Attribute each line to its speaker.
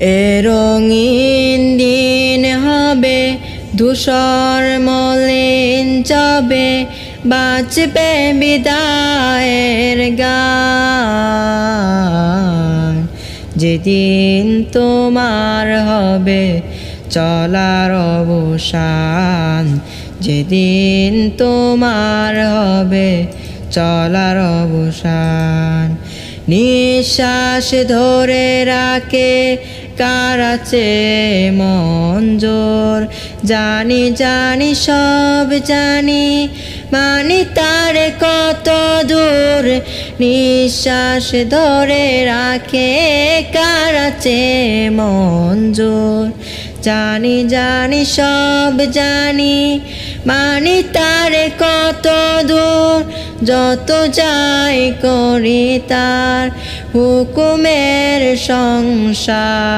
Speaker 1: এ রঙিন দিন হবে ধূসর মলিন যাবে বাঁচবে বিদায়ের গান যেদিন তোমার হবে চলার অবসান যেদিন তোমার হবে চলার অবসান নিঃশ্বাস ধরে রাখে কার আছে মন জোর জানি জানি সব জানি মানি তার কত দূর নিঃশ্বাস ধরে রাখে কার আছে মন জোর জানি জানি সব জানি মানি তার কত দূর যত যাই করি তার হুকুমের সংসার।